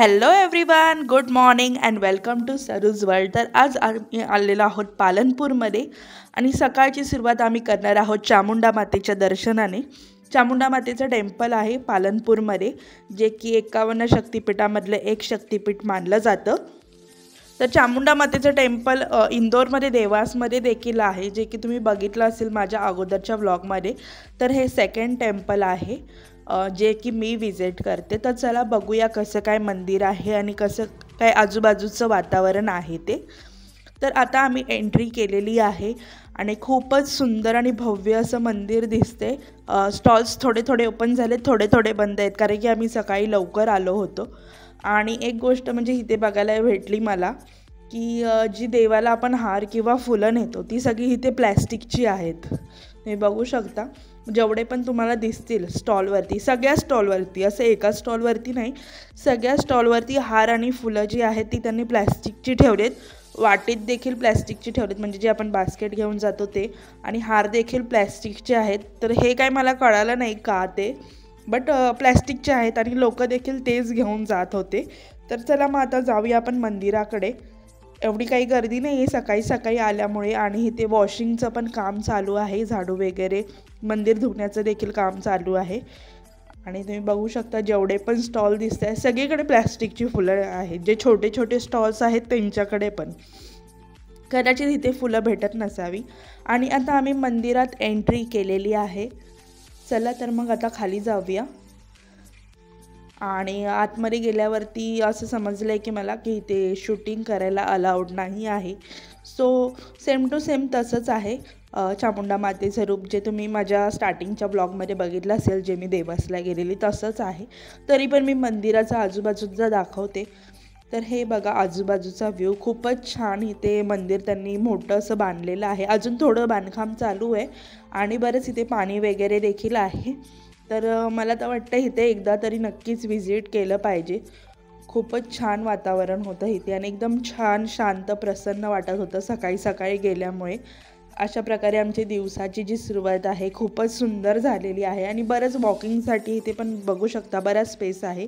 Hello everyone, good morning and welcome to सरूज world. तर आज आम्ही आलेलो आहोत पालनपूरमध्ये आणि सकाळची सुरुवात आम्ही करणार आहोत चामुंडा मातेच्या दर्शनाने. चामुंडा मातेचं टेम्पल आहे पालनपूरमध्ये, जे की 51 शक्तिपीठामधलं एक शक्तिपीठ मानलं जातं. तर चामुंडा मातेचं टेम्पल इंदोरमध्ये देवासमध्ये देखील आहे, जे की तुम्ही बघितलं असेल माझ्या अगोदरच्या व्लॉगमध्ये. तर हे सेकंड टेम्पल आहे जे की मी विजिट करते. तर चला बघूया कसं काय मंदिर आहे आणि कसं काय आजूबाजूचं वातावरण आहे ते. तर आता आम्ही एंट्री केलेली आहे आणि खूपच सुंदर आणि भव्य असं मंदिर दिसते. स्टॉल्स थोडे थोडे ओपन झाले, थोडे थोडे बंद आहेत, कारण की आम्ही सकाळी लवकर आलो होतो. आणि एक गोष्ट म्हणजे इथे बघायला भेटली मला की जी देवाला आपण हार किंवा फुलं नेतो ती सगळी इथे प्लॅस्टिकची आहेत. तुम्ही बघू शकता, जेवढे पण तुम्हाला दिसतील स्टॉलवरती, सगळ्या स्टॉलवरती, असं एका स्टॉलवरती नाही, सगळ्या स्टॉलवरती हार आणि फुलं जी आहेत ती त्यांनी प्लॅस्टिकची ठेवलेत. वाटीत देखील प्लॅस्टिकची ठेवलेत, म्हणजे जे आपण बास्केट घेऊन जातो ते. आणि हार देखील प्लॅस्टिकचे आहेत. तर हे काय मला कळालं नाही का ते, बट प्लॅस्टिकचे आहेत आणि लोक देखील तेच घेऊन जात होते. तर चला मग आता जाऊया आपण मंदिराकडे. एवढी काही गर्दी नाही आहे सकाळी सकाळी आल्यामुळे. आणि इथे वॉशिंगचं पण काम चालू आहे, झाडू वगैरे, मंदिर धुण्याचं देखील काम चालू आहे. आणि तुम्ही बघू शकता जेवढे पण स्टॉल दिसत आहेत सगळीकडे प्लॅस्टिकची फुलं आहेत. जे छोटे छोटे स्टॉल्स आहेत त्यांच्याकडे पण कदाचित इथे फुलं भेटत नसावी. आणि आता आम्ही मंदिरात एंट्री केलेली आहे. चला तर मग आता खाली जाऊया. आणि आतमध्ये गेल्यावरती असं समजलं आहे की मला की इथे शूटिंग करायला अलाउड नाही आहे. सो सेम टू सेम तसंच आहे चामुंडा मातेचं रूप जे तुम्ही माझ्या स्टार्टिंगच्या ब्लॉगमध्ये बघितलं असेल, जे मी देवासला गेलेली तसंच आहे. तरी पण मी मंदिराचा आजूबाजूचा दाखवते. तर हे बघा आजूबाजूचा व्ह्यू खूपच छान. इथे मंदिर त्यांनी मोठं असं बांधलेलं आहे, अजून थोडं बांधकाम चालू आहे. आणि बरंच इथे पाणी वगैरे देखील आहे. तर मला तर वाटतं इथे एकदा तरी नक्कीच व्हिजिट केलं पाहिजे. खूपच छान वातावरण होतं इथे आणि एकदम छान शांत प्रसन्न वाटत होतं सकाळी सकाळी गेल्यामुळे. अशा प्रकारे आमची दिवसाची जी सुरुवात आहे खूपच सुंदर झालेली आहे. आणि बरंच वॉकिंगसाठी इथे पण बघू शकता बराच स्पेस आहे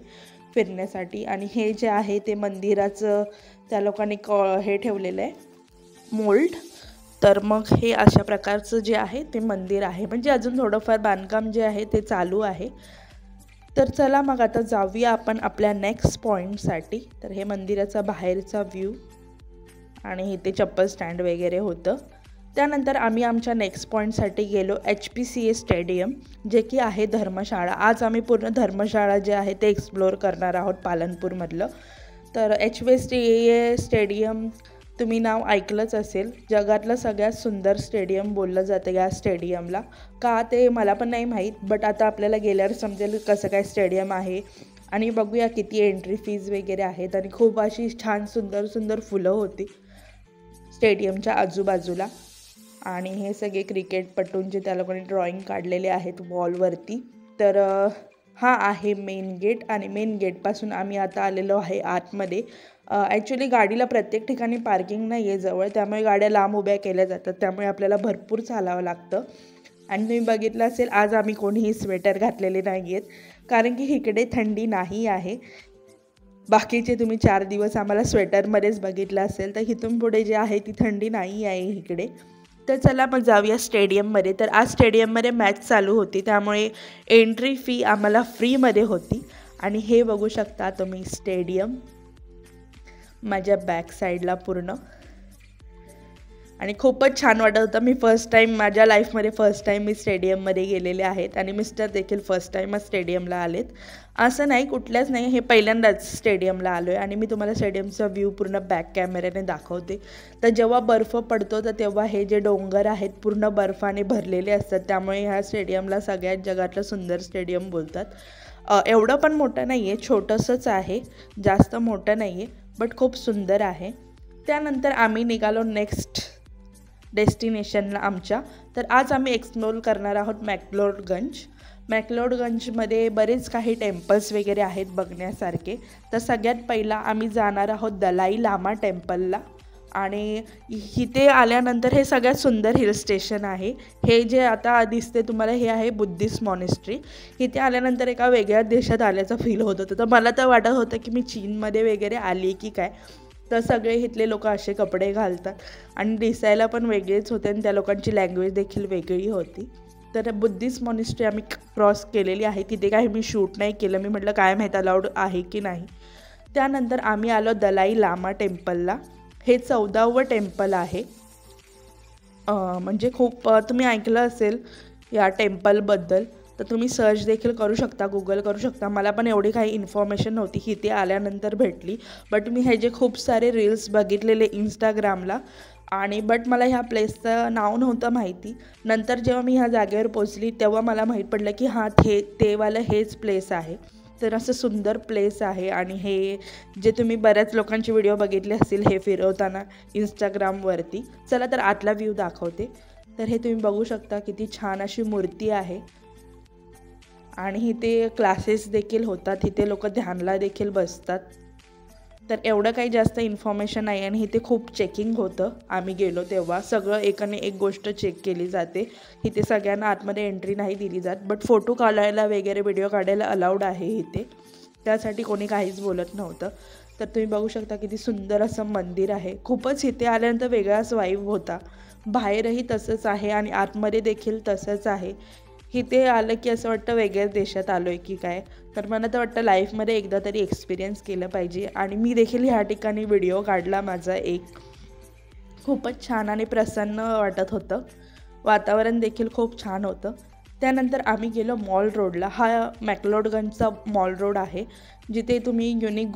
फिरण्यासाठी. आणि हे जे आहे ते मंदिराचं त्या लोकांनी हे ठेवलेलं आहे, मोल्ड. तर मग हे अशा प्रकारचं जे आहे ते मंदिर आहे, म्हणजे अजून थोडंफार बांधकाम जे आहे ते चालू आहे. तर चला मग आता जाऊया आपण आपल्या नेक्स्ट पॉईंटसाठी. तर हे मंदिराचा बाहेरचा व्ह्यू आणि इथे चप्पल स्टँड वगैरे होतं. त्यानंतर आम्ही आमच्या नेक्स्ट पॉईंटसाठी गेलो HPCA स्टेडियम, जे की आहे धर्मशाळा. आज आम्ही पूर्ण धर्मशाळा जे आहे ते एक्सप्लोअर करणार आहोत पालनपूरमधलं. तर HPCA स्टेडियम तुम्ही नाव ऐकलंच असेल, जगातलं सगळ्यात सुंदर स्टेडियम बोललं जातं या स्टेडियमला. का ते मला पण नाही माहीत, बट आता आपल्याला गेल्यावर समजेल कसं काय स्टेडियम आहे. आणि बघूया किती एंट्री फीज वगैरे आहेत. आणि खूप अशी छान सुंदर सुंदर फुलं होती स्टेडियमच्या आजूबाजूला. आणि हे सगळे क्रिकेटपटूंचे त्या लोकांनी ड्रॉइंग काढलेले आहेत वॉलवरती. तर हा आहे मेन गेट. आणि मेन गेटपासून आम्ही आता आलेलो आहे आतमध्ये. ॲक्च्युली गाडीला प्रत्येक ठिकाणी पार्किंग नाही आहे जवळ, त्यामुळे गाड्या लांब उभ्या केल्या जातात, त्यामुळे आपल्याला भरपूर चालावं लागतं. आणि तुम्ही बघितलं असेल आज आम्ही कोणीही स्वेटर घातलेले नाही आहेत, कारण की इकडे थंडी नाही आहे. बाकीचे तुम्ही 4 दिवस आम्हाला स्वेटरमध्येच बघितलं असेल, तर इथून पुढे जे आहे ती थंडी नाही आहे इकडे. तर चला मग जाऊया स्टेडियममध्ये. तर आज स्टेडियममध्ये मॅच चालू होती, त्यामुळे एंट्री फी आम्हाला फ्रीमध्ये होती. आणि हे बघू शकता तुम्ही स्टेडियम माझ्या बॅक साईडला पूर्ण. आणि खूपच छान वाटत होतं. मी फर्स्ट टाईम माझ्या लाईफमध्ये फर्स्ट टाईम मी स्टेडियममध्ये गेलेले आहेत. आणि मिस्टर देखील फर्स्ट टाईमच स्टेडियमला आलेत. असं नाही, कुठल्याच नाही, हे पहिल्यांदाच स्टेडियमला आलो आहे. आणि मी तुम्हाला स्टेडियमचा व्ह्यू पूर्ण बॅक कॅमेऱ्याने दाखवते. तर जेव्हा बर्फ पडतो तर तेव्हा हे जे डोंगर आहेत पूर्ण बर्फाने भरलेले असतात, त्यामुळे ह्या स्टेडियमला सगळ्यात जगातलं सुंदर स्टेडियम बोलतात. एवढं पण मोठं नाही आहे, छोटंसंच आहे, जास्त मोठं नाही आहे, बट खूप सुंदर आहे. त्यानंतर आम्ही निघालो नेक्स्ट डेस्टिनेशनला आमच्या. तर आज आम्ही एक्सप्लोर करणार आहोत मॅक्लोडगंज. मॅक्लोडगंजमध्ये बरेच काही टेम्पल्स वगैरे आहेत बघण्यासारखे. तर सगळ्यात पहिला आम्ही जाणार आहोत दलाई लामा टेम्पलला. आणि इथे आल्यानंतर हे सगळ्यात सुंदर हिल स्टेशन आहे. हे जे आता दिसते तुम्हाला हे आहे बुद्धिस्ट मॉनेस्ट्री. इथे आल्यानंतर एका वेगळ्या देशात आल्याचं फील होत होतं. तर मला तर वाटत होतं की मी चीनमध्ये वगैरे आली की काय. तर सगळे इथले लोक असे कपडे घालतात आणि दिसायला पण वेगळेच होते आणि त्या लोकांची लँग्वेज देखील वेगळी होती. तर बुद्धिस्ट मॉनेस्ट्री आम्ही क्रॉस केलेली आहे. तिथे काही मी शूट नाही केलं. मी म्हटलं काय माहीत अलाउड आहे की नाही. त्यानंतर आम्ही आलो दलाई लामा टेम्पलला. हे 14वं टेम्पल आहे. म्हणजे खूप तुम्ही ऐकलं असेल या टेम्पलबद्दल. तर तुम्ही सर्च देखील करू शकता, गुगल करू शकता. मला पण एवढी काही इन्फॉर्मेशन नव्हती, इथे आल्यानंतर भेटली. बट मी ह्याचे खूप सारे रील्स बघितलेले इंस्टाग्रामला आणि बट मला ह्या प्लेसचं नाव नव्हतं माहिती. नंतर जेव्हा मी ह्या जागेवर पोचली तेव्हा मला माहीत पडलं की हां तेवालं हेच प्लेस आहे. तर असं सुंदर प्लेस आहे आणि हे जे तुम्ही बऱ्याच लोकांचे व्हिडिओ बघितले असतील हे फिरवताना इंस्टाग्रामवरती. चला तर आतला व्ह्यू दाखवते. तर हे तुम्ही बघू शकता किती छान अशी मूर्ती आहे आणि इथे क्लासेस देखील होतात. इथे लोक ध्यानला देखील बसतात. तर एवढं काही जास्त इन्फॉर्मेशन नाही आणि इथे खूप चेकिंग होतं. आम्ही गेलो तेव्हा सगळं एकाने एक गोष्ट चेक केली जाते. इथे सगळ्यांना आतमध्ये एंट्री नाही दिली जात. बट फोटो काढायला वगैरे व्हिडिओ काढायला अलाउड आहे इथे. त्यासाठी कोणी काहीच बोलत नव्हतं. तर तुम्ही बघू शकता किती सुंदर असं मंदिर आहे. खूपच इथे आल्यानंतर वेगळाच वाईब होता. बाहेरही तसंच आहे आणि आतमध्ये देखील तसंच आहे. इथे आलं की असं वाटतं वेगळ्याच देशात आलो आहे की काय. तर मला तर वाटतं लाईफमध्ये एकदा तरी एक्सपिरियन्स केलं पाहिजे. आणि मी देखील ह्या ठिकाणी व्हिडिओ काढला माझा एक. खूपच छान आणि प्रसन्न वाटत होतं. वातावरण देखील खूप छान होतं. त्यानंतर आम्ही गेलो मॉल रोडला. हा मॅक्लोडगंजचा मॉल रोड आहे जिथे तुम्ही युनिक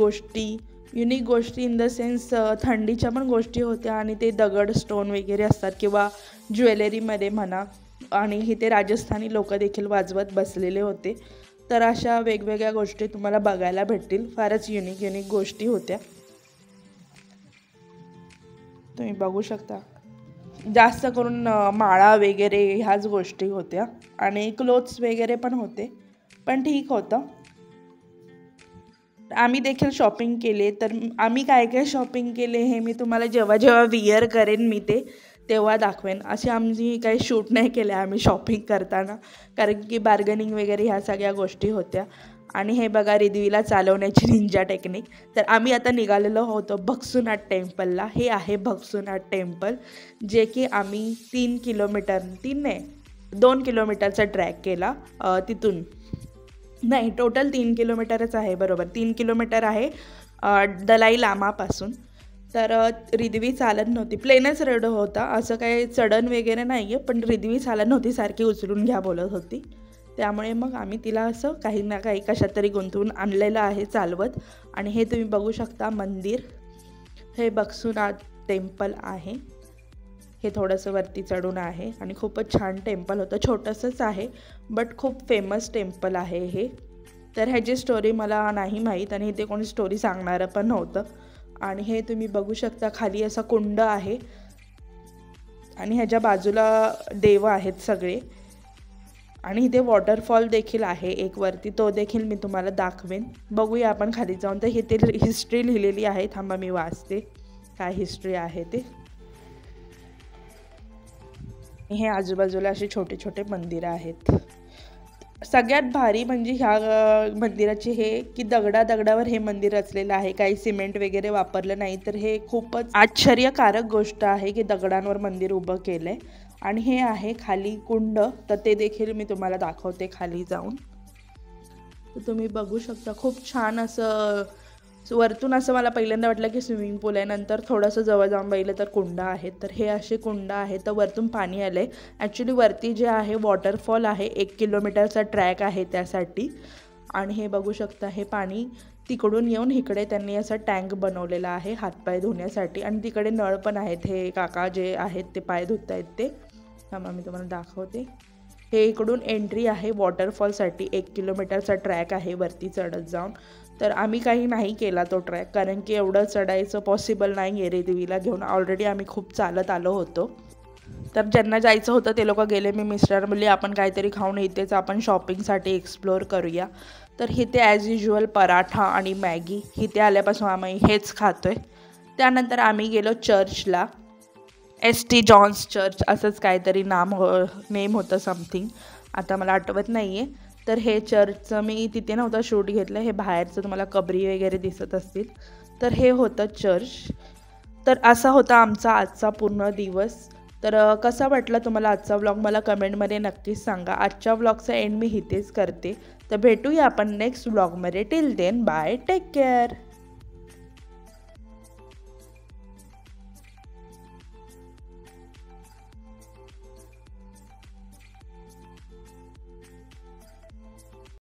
गोष्टी इन द सेन्स थंडीच्या पण गोष्टी होत्या आणि ते दगड स्टोन वगैरे असतात किंवा ज्वेलरीमध्ये म्हणा. आणि इथे राजस्थानी लोक देखील वाजवत बसलेले होते. तर अशा वेगवेगळ्या गोष्टी तुम्हाला बघायला भेटतील. फारच युनिक गोष्टी होत्या. तुम्ही बघू शकता जास्त करून माळा वगैरे ह्याच गोष्टी होत्या आणि क्लोथ्स वगैरे पण होते. पण ठीक होतं. आम्ही देखील शॉपिंग केले. तर आम्ही काय काय शॉपिंग केले हे मी तुम्हाला जेव्हा विअर करेन मी ते तेव्हा दाखवेन. अशी आमची काही शूट नाही केले आम्ही शॉपिंग करताना, कारण की बार्गनिंग वगैरे ह्या सगळ्या गोष्टी होत्या. आणि हे बघा रिद्वीला चालवण्याची निंजा टेक्निक. तर आम्ही आता निघालेलो होतो भक्सुनाथ टेम्पलला. हे आहे भक्सुनाथ टेम्पल जे की आम्ही 2 किलोमीटरचा ट्रॅक केला. तिथून नाही टोटल 3 किलोमीटरच आहे. बरोबर 3 किलोमीटर आहे दलाई लामापासून. तर रिद्वी चालत नव्हती. प्लेनच रोड होता. असं काही चढण वगैरे नाही आहे. पण रिद्वी चालत नव्हती. सारखी उचलून घ्या बोलत होती. त्यामुळे मग आम्ही तिला असं काही ना काही कशात तरी गुंतवून आणलेलं आहे चालवत. आणि हे तुम्ही बघू शकता मंदिर. हे भक्सुनाथ टेम्पल आहे. हे थोडंसं वरती चढून आहे आणि खूपच छान टेम्पल होतं. छोटंसंच आहे बट खूप फेमस टेम्पल आहे हे. तर ह्याची स्टोरी मला नाही माहीत आणि इथे कोणी स्टोरी सांगणारं पण नव्हतं. आणि हे तुम्ही बघू शकता खाली असा कुंड आहे आणि ह्याच्या बाजूला देव आहेत सगळे. आणि इथे वॉटरफॉल देखील आहे एक वरती. तो देखील मी तुम्हाला दाखवेन. बघूया आपण खाली जाऊन. तर इथे हिस्ट्री लिहिलेली आहे. थांबा मी वाचते काय हिस्ट्री आहे ते. हे आजूबाजूला असे छोटे छोटे मंदिरं आहेत. सगळ्यात भारी म्हणजे ह्या मंदिराची हे की दगडावर हे मंदिर रचलेलं आहे. काही सिमेंट वगैरे वापरलं नाही. तर हे खूपच आश्चर्यकारक गोष्ट आहे की दगडांवर मंदिर उभं केलं आहे. आणि हे आहे खाली कुंड. तर ते देखील मी तुम्हाला दाखवते खाली जाऊन. तर तुम्ही बघू शकता खूप छान असं वरतून असं मला पहिल्यांदा वाटलं की स्विमिंग पूल आहे. नंतर थोडंसं जवळ जाऊन बघितलं तर कुंड आहेत. तर हे असे कुंड आहे. तर वरतून पाणी आलं आहे. ॲक्च्युली वरती जे आहे वॉटरफॉल आहे. 1 किलोमीटरचा ट्रॅक आहे त्यासाठी. आणि हे बघू शकता हे पाणी तिकडून येऊन इकडे त्यांनी असा टँक बनवलेला आहे हातपाय धुण्यासाठी. आणि तिकडे नळ पण आहेत. हे काका जे आहेत ते पाय धुत आहेत ते. थांबा मी तुम्हाला दाखवते. हे इकडून एंट्री आहे वॉटरफॉलसाठी. 1 किलोमीटरचा ट्रॅक आहे वरती चढत जाऊन. तर आम्ही काही नाही केला तो ट्रॅक, कारण की एवढं चढायचं पॉसिबल नाही आहे रिद्वीला घेऊन. ऑलरेडी आम्ही खूप चालत आलो होतो. तर ज्यांना जायचं होतं ते लोक गेले. मी मिस्टर बोलले आपण काहीतरी खाऊन इथेच आपण शॉपिंगसाठी एक्सप्लोअर करूया. तर इथे ॲज युजल पराठा आणि मॅगी. इथे आल्यापासून आम्ही हेच खातो आहे. त्यानंतर आम्ही गेलो चर्चला, ST जॉन्स चर्च असंच काहीतरी नेम होतं समथिंग, आता मला आठवत नाही आहे. तर हे चर्चचं मी तिथे नव्हतं शूट घेतलं, हे बाहेरचं तुम्हाला कबरी वगैरे दिसत असतील, तर हे होतं चर्च. तर असा होता आमचा आजचा पूर्ण दिवस. तर कसा वाटला तुम्हाला आजचा व्लॉग मला कमेंटमध्ये नक्कीच सांगा. आजच्या व्लॉगचा एंड मी इथेच करते. तर भेटूया आपण नेक्स्ट व्लॉगमध्ये. Till then bye, take care.